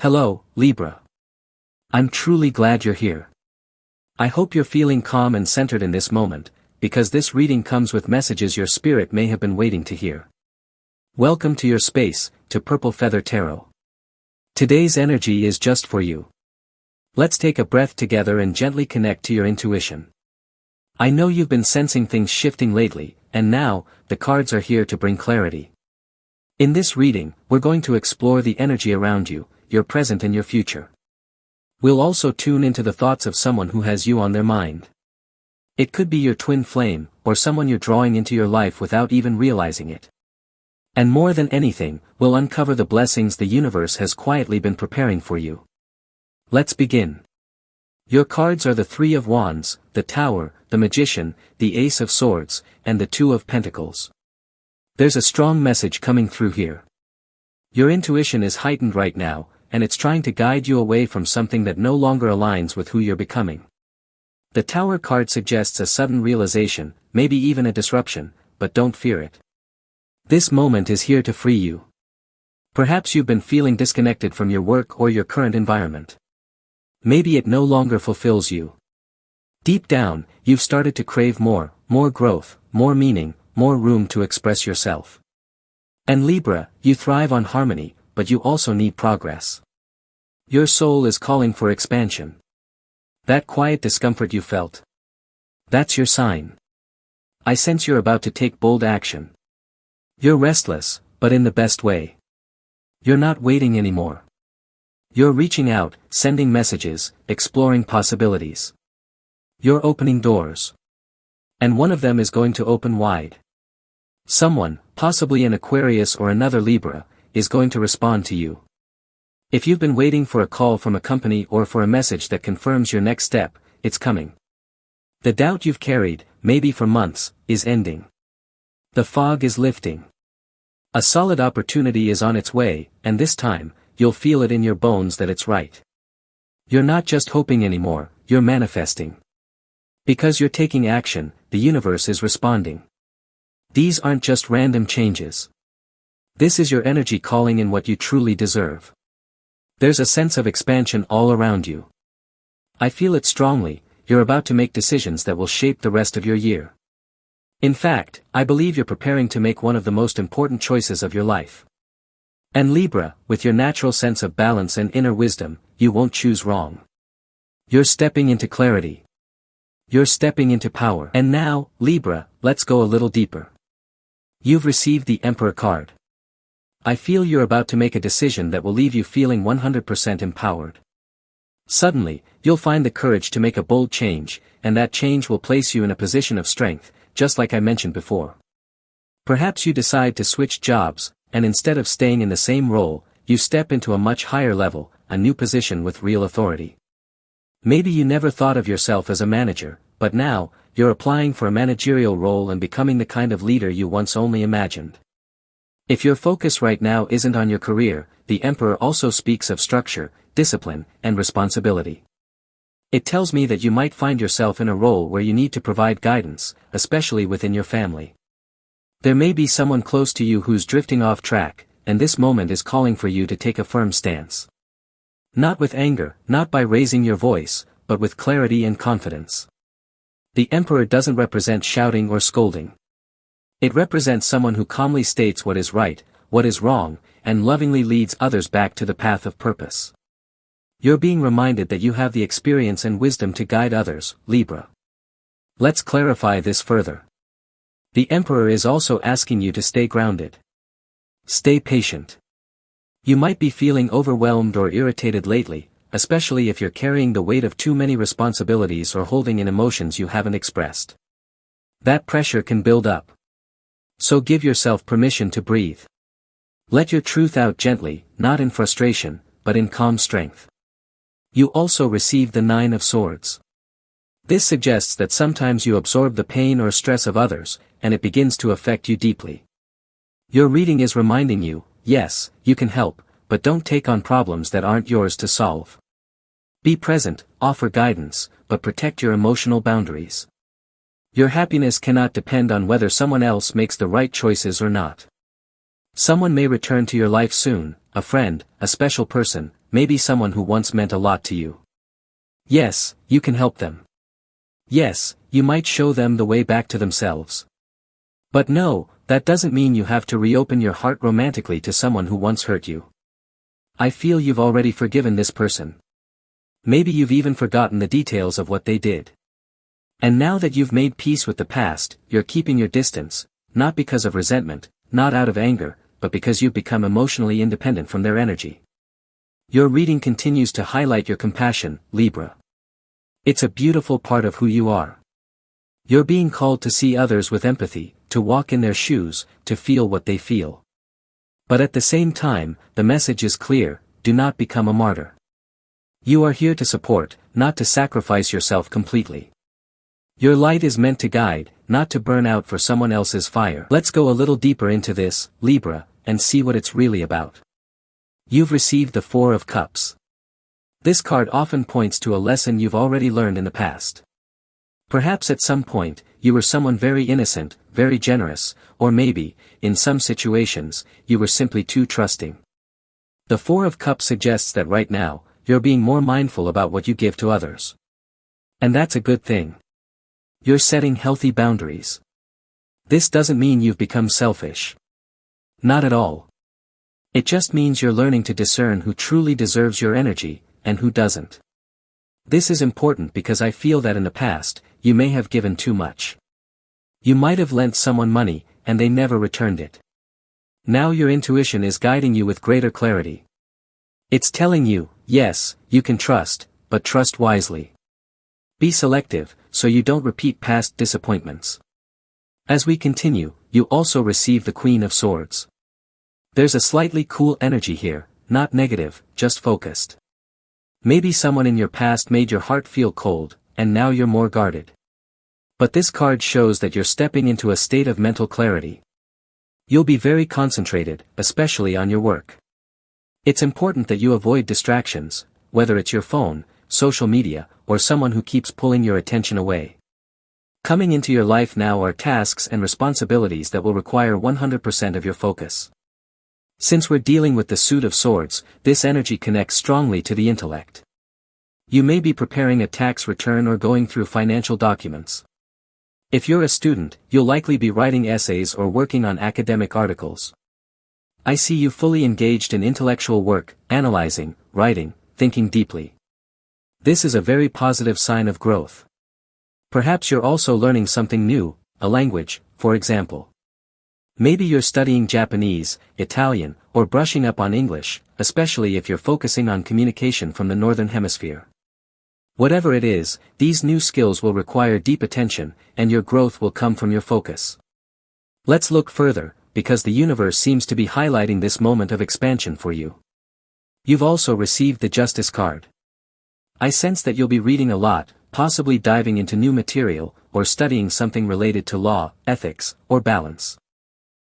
Hello, Libra. I'm truly glad you're here. I hope you're feeling calm and centered in this moment, because this reading comes with messages your spirit may have been waiting to hear. Welcome to your space, to Purple Feather Tarot. Today's energy is just for you. Let's take a breath together and gently connect to your intuition. I know you've been sensing things shifting lately, and now, the cards are here to bring clarity. In this reading, we're going to explore the energy around you, your present and your future. We'll also tune into the thoughts of someone who has you on their mind. It could be your twin flame, or someone you're drawing into your life without even realizing it. And more than anything, we'll uncover the blessings the universe has quietly been preparing for you. Let's begin. Your cards are the Three of Wands, the Tower, the Magician, the Ace of Swords, and the Two of Pentacles. There's a strong message coming through here. Your intuition is heightened right now, and it's trying to guide you away from something that no longer aligns with who you're becoming. The Tower card suggests a sudden realization, maybe even a disruption, but don't fear it. This moment is here to free you. Perhaps you've been feeling disconnected from your work or your current environment. Maybe it no longer fulfills you. Deep down, you've started to crave more growth, more meaning, more room to express yourself. And Libra, you thrive on harmony, but you also need progress. Your soul is calling for expansion. That quiet discomfort you felt. That's your sign. I sense you're about to take bold action. You're restless, but in the best way. You're not waiting anymore. You're reaching out, sending messages, exploring possibilities. You're opening doors. And one of them is going to open wide. Someone, possibly an Aquarius or another Libra, is going to respond to you. If you've been waiting for a call from a company or for a message that confirms your next step, it's coming. The doubt you've carried, maybe for months, is ending. The fog is lifting. A solid opportunity is on its way, and this time, you'll feel it in your bones that it's right. You're not just hoping anymore, you're manifesting. Because you're taking action, the universe is responding. These aren't just random changes. This is your energy calling in what you truly deserve. There's a sense of expansion all around you. I feel it strongly, you're about to make decisions that will shape the rest of your year. In fact, I believe you're preparing to make one of the most important choices of your life. And Libra, with your natural sense of balance and inner wisdom, you won't choose wrong. You're stepping into clarity. You're stepping into power. And now, Libra, let's go a little deeper. You've received the Emperor card. I feel you're about to make a decision that will leave you feeling 100% empowered. Suddenly, you'll find the courage to make a bold change, and that change will place you in a position of strength, just like I mentioned before. Perhaps you decide to switch jobs, and instead of staying in the same role, you step into a much higher level, a new position with real authority. Maybe you never thought of yourself as a manager, but now, you're applying for a managerial role and becoming the kind of leader you once only imagined. If your focus right now isn't on your career, the Emperor also speaks of structure, discipline, and responsibility. It tells me that you might find yourself in a role where you need to provide guidance, especially within your family. There may be someone close to you who's drifting off track, and this moment is calling for you to take a firm stance. Not with anger, not by raising your voice, but with clarity and confidence. The Emperor doesn't represent shouting or scolding. It represents someone who calmly states what is right, what is wrong, and lovingly leads others back to the path of purpose. You're being reminded that you have the experience and wisdom to guide others, Libra. Let's clarify this further. The Emperor is also asking you to stay grounded. Stay patient. You might be feeling overwhelmed or irritated lately, especially if you're carrying the weight of too many responsibilities or holding in emotions you haven't expressed. That pressure can build up. So give yourself permission to breathe. Let your truth out gently, not in frustration, but in calm strength. You also receive the Nine of Swords. This suggests that sometimes you absorb the pain or stress of others, and it begins to affect you deeply. Your reading is reminding you, yes, you can help, but don't take on problems that aren't yours to solve. Be present, offer guidance, but protect your emotional boundaries. Your happiness cannot depend on whether someone else makes the right choices or not. Someone may return to your life soon, a friend, a special person, maybe someone who once meant a lot to you. Yes, you can help them. Yes, you might show them the way back to themselves. But no, that doesn't mean you have to reopen your heart romantically to someone who once hurt you. I feel you've already forgiven this person. Maybe you've even forgotten the details of what they did. And now that you've made peace with the past, you're keeping your distance, not because of resentment, not out of anger, but because you've become emotionally independent from their energy. Your reading continues to highlight your compassion, Libra. It's a beautiful part of who you are. You're being called to see others with empathy, to walk in their shoes, to feel what they feel. But at the same time, the message is clear: do not become a martyr. You are here to support, not to sacrifice yourself completely. Your light is meant to guide, not to burn out for someone else's fire. Let's go a little deeper into this, Libra, and see what it's really about. You've received the Four of Cups. This card often points to a lesson you've already learned in the past. Perhaps at some point, you were someone very innocent, very generous, or maybe, in some situations, you were simply too trusting. The Four of Cups suggests that right now, you're being more mindful about what you give to others. And that's a good thing. You're setting healthy boundaries. This doesn't mean you've become selfish. Not at all. It just means you're learning to discern who truly deserves your energy, and who doesn't. This is important because I feel that in the past, you may have given too much. You might have lent someone money, and they never returned it. Now your intuition is guiding you with greater clarity. It's telling you, yes, you can trust, but trust wisely. Be selective, so you don't repeat past disappointments. As we continue, you also receive the Queen of Swords. There's a slightly cool energy here, not negative, just focused. Maybe someone in your past made your heart feel cold, and now you're more guarded. But this card shows that you're stepping into a state of mental clarity. You'll be very concentrated, especially on your work. It's important that you avoid distractions, whether it's your phone, social media, or someone who keeps pulling your attention away. Coming into your life now are tasks and responsibilities that will require 100% of your focus. Since we're dealing with the Suit of Swords, this energy connects strongly to the intellect. You may be preparing a tax return or going through financial documents. If you're a student, you'll likely be writing essays or working on academic articles. I see you fully engaged in intellectual work, analyzing, writing, thinking deeply. This is a very positive sign of growth. Perhaps you're also learning something new, a language, for example. Maybe you're studying Japanese, Italian, or brushing up on English, especially if you're focusing on communication from the Northern Hemisphere. Whatever it is, these new skills will require deep attention, and your growth will come from your focus. Let's look further, because the universe seems to be highlighting this moment of expansion for you. You've also received the Justice card. I sense that you'll be reading a lot, possibly diving into new material, or studying something related to law, ethics, or balance.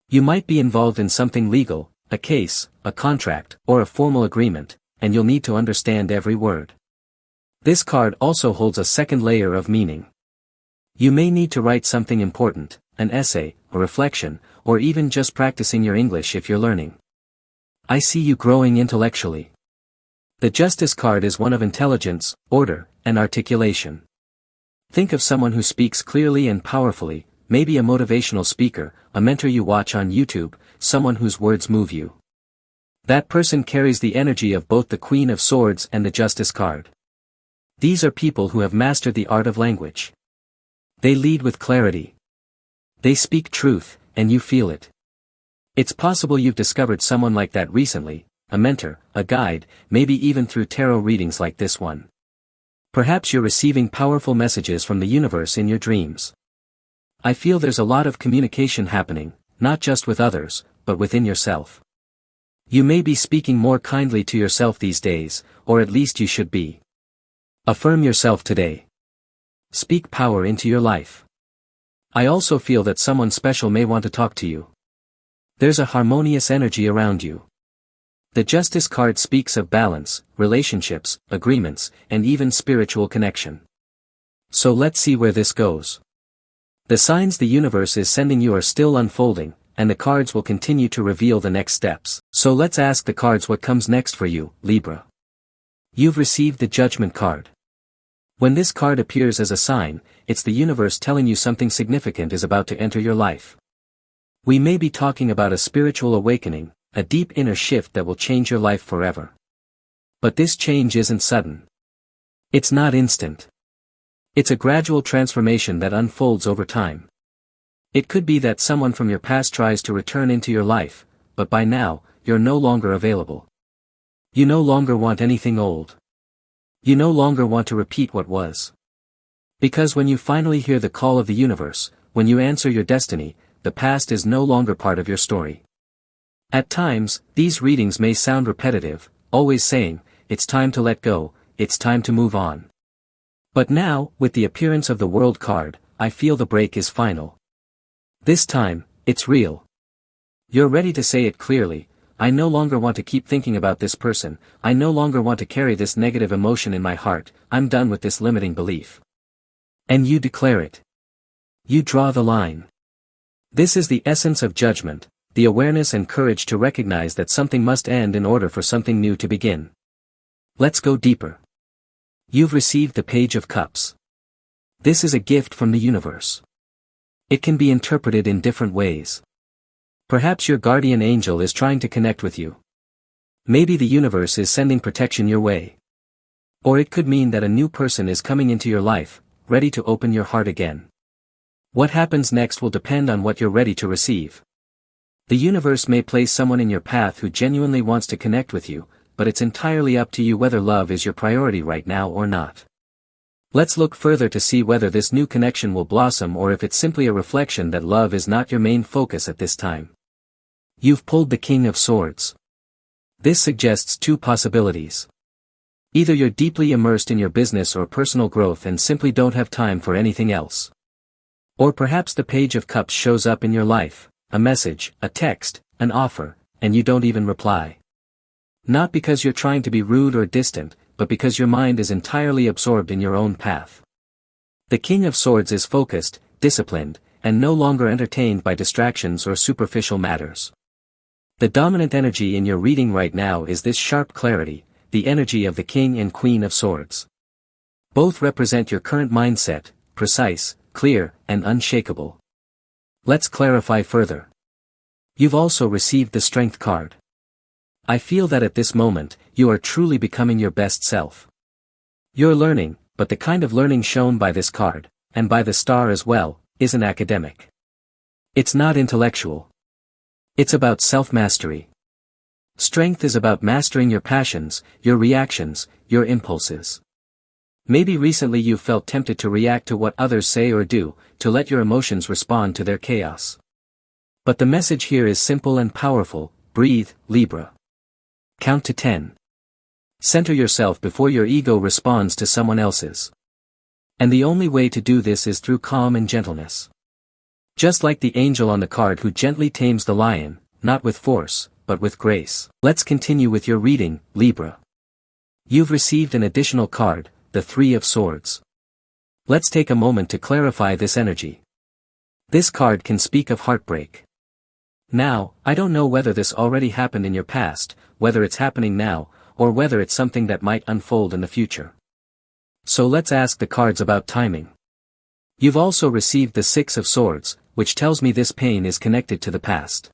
You might be involved in something legal, a case, a contract, or a formal agreement, and you'll need to understand every word. This card also holds a second layer of meaning. You may need to write something important, an essay, a reflection, or even just practicing your English if you're learning. I see you growing intellectually. The Justice card is one of intelligence, order, and articulation. Think of someone who speaks clearly and powerfully, maybe a motivational speaker, a mentor you watch on YouTube, someone whose words move you. That person carries the energy of both the Queen of Swords and the Justice card. These are people who have mastered the art of language. They lead with clarity. They speak truth, and you feel it. It's possible you've discovered someone like that recently, a mentor, a guide, maybe even through tarot readings like this one. Perhaps you're receiving powerful messages from the universe in your dreams. I feel there's a lot of communication happening, not just with others, but within yourself. You may be speaking more kindly to yourself these days, or at least you should be. Affirm yourself today. Speak power into your life. I also feel that someone special may want to talk to you. There's a harmonious energy around you. The Justice card speaks of balance, relationships, agreements, and even spiritual connection. So let's see where this goes. The signs the universe is sending you are still unfolding, and the cards will continue to reveal the next steps. So let's ask the cards what comes next for you, Libra. You've received the Judgment card. When this card appears as a sign, it's the universe telling you something significant is about to enter your life. We may be talking about a spiritual awakening, a deep inner shift that will change your life forever. But this change isn't sudden. It's not instant. It's a gradual transformation that unfolds over time. It could be that someone from your past tries to return into your life, but by now, you're no longer available. You no longer want anything old. You no longer want to repeat what was. Because when you finally hear the call of the universe, when you answer your destiny, the past is no longer part of your story. At times, these readings may sound repetitive, always saying, it's time to let go, it's time to move on. But now, with the appearance of the World card, I feel the break is final. This time, it's real. You're ready to say it clearly, I no longer want to keep thinking about this person, I no longer want to carry this negative emotion in my heart, I'm done with this limiting belief. And you declare it. You draw the line. This is the essence of judgment, the awareness and courage to recognize that something must end in order for something new to begin. Let's go deeper. You've received the Page of Cups. This is a gift from the universe. It can be interpreted in different ways. Perhaps your guardian angel is trying to connect with you. Maybe the universe is sending protection your way. Or it could mean that a new person is coming into your life, ready to open your heart again. What happens next will depend on what you're ready to receive. The universe may place someone in your path who genuinely wants to connect with you, but it's entirely up to you whether love is your priority right now or not. Let's look further to see whether this new connection will blossom or if it's simply a reflection that love is not your main focus at this time. You've pulled the King of Swords. This suggests two possibilities. Either you're deeply immersed in your business or personal growth and simply don't have time for anything else. Or perhaps the Page of Cups shows up in your life, a message, a text, an offer, and you don't even reply. Not because you're trying to be rude or distant, but because your mind is entirely absorbed in your own path. The King of Swords is focused, disciplined, and no longer entertained by distractions or superficial matters. The dominant energy in your reading right now is this sharp clarity, the energy of the King and Queen of Swords. Both represent your current mindset, precise, clear, and unshakable. Let's clarify further. You've also received the Strength card. I feel that at this moment, you are truly becoming your best self. You're learning, but the kind of learning shown by this card, and by the star as well, isn't academic. It's not intellectual. It's about self-mastery. Strength is about mastering your passions, your reactions, your impulses. Maybe recently you've felt tempted to react to what others say or do, to let your emotions respond to their chaos. But the message here is simple and powerful: breathe, Libra. Count to 10. Center yourself before your ego responds to someone else's. And the only way to do this is through calm and gentleness. Just like the angel on the card who gently tames the lion, not with force, but with grace. Let's continue with your reading, Libra. You've received an additional card, the Three of Swords. Let's take a moment to clarify this energy. This card can speak of heartbreak. Now, I don't know whether this already happened in your past, whether it's happening now, or whether it's something that might unfold in the future. So let's ask the cards about timing. You've also received the Six of Swords, which tells me this pain is connected to the past.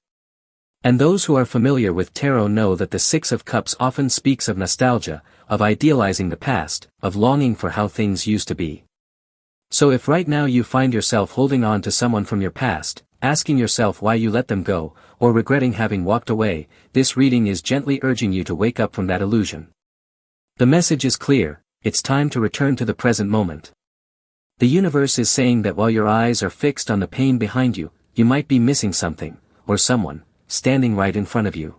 And those who are familiar with tarot know that the Six of Cups often speaks of nostalgia, of idealizing the past, of longing for how things used to be. So if right now you find yourself holding on to someone from your past, asking yourself why you let them go, or regretting having walked away, this reading is gently urging you to wake up from that illusion. The message is clear: it's time to return to the present moment. The universe is saying that while your eyes are fixed on the pain behind you, you might be missing something, or someone, standing right in front of you.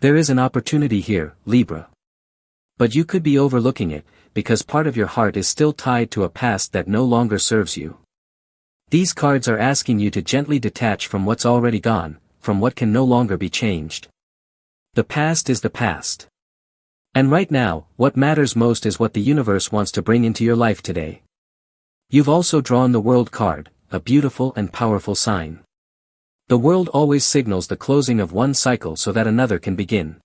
There is an opportunity here, Libra. But you could be overlooking it, because part of your heart is still tied to a past that no longer serves you. These cards are asking you to gently detach from what's already gone, from what can no longer be changed. The past is the past. And right now, what matters most is what the universe wants to bring into your life today. You've also drawn the World card, a beautiful and powerful sign. The world always signals the closing of one cycle so that another can begin.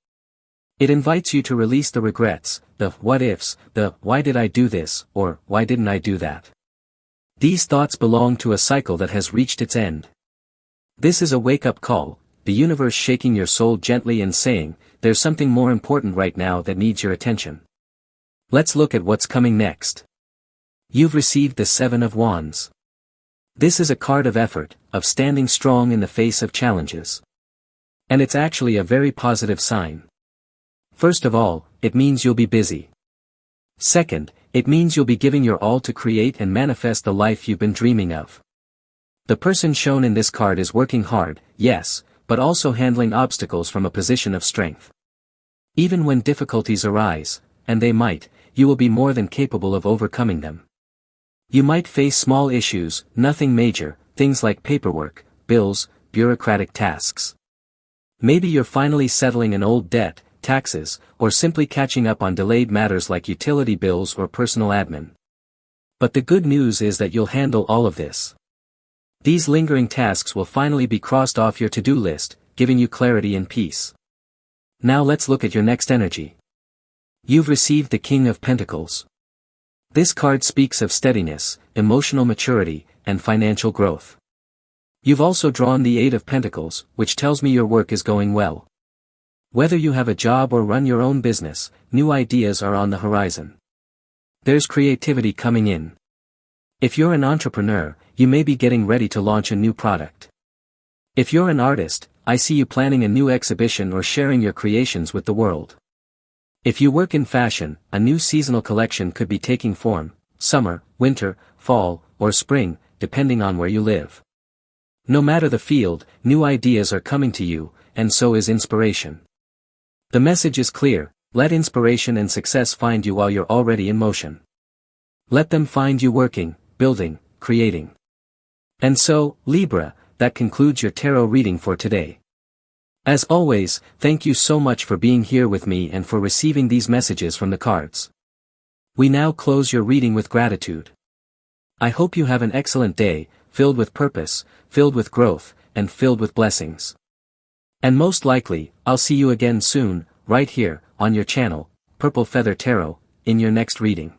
It invites you to release the regrets, the what ifs, the why did I do this, or why didn't I do that. These thoughts belong to a cycle that has reached its end. This is a wake-up call, the universe shaking your soul gently and saying, there's something more important right now that needs your attention. Let's look at what's coming next. You've received the Seven of Wands. This is a card of effort, of standing strong in the face of challenges. And it's actually a very positive sign. First of all, it means you'll be busy. Second, it means you'll be giving your all to create and manifest the life you've been dreaming of. The person shown in this card is working hard, yes, but also handling obstacles from a position of strength. Even when difficulties arise, and they might, you will be more than capable of overcoming them. You might face small issues, nothing major, things like paperwork, bills, bureaucratic tasks. Maybe you're finally settling an old debt, taxes, or simply catching up on delayed matters like utility bills or personal admin. But the good news is that you'll handle all of this. These lingering tasks will finally be crossed off your to-do list, giving you clarity and peace. Now let's look at your next energy. You've received the King of Pentacles. This card speaks of steadiness, emotional maturity, and financial growth. You've also drawn the Eight of Pentacles, which tells me your work is going well. Whether you have a job or run your own business, new ideas are on the horizon. There's creativity coming in. If you're an entrepreneur, you may be getting ready to launch a new product. If you're an artist, I see you planning a new exhibition or sharing your creations with the world. If you work in fashion, a new seasonal collection could be taking form, summer, winter, fall, or spring, depending on where you live. No matter the field, new ideas are coming to you, and so is inspiration. The message is clear, let inspiration and success find you while you're already in motion. Let them find you working, building, creating. And so, Libra, that concludes your tarot reading for today. As always, thank you so much for being here with me and for receiving these messages from the cards. We now close your reading with gratitude. I hope you have an excellent day, filled with purpose, filled with growth, and filled with blessings. And most likely, I'll see you again soon, right here, on your channel, Purple Feather Tarot, in your next reading.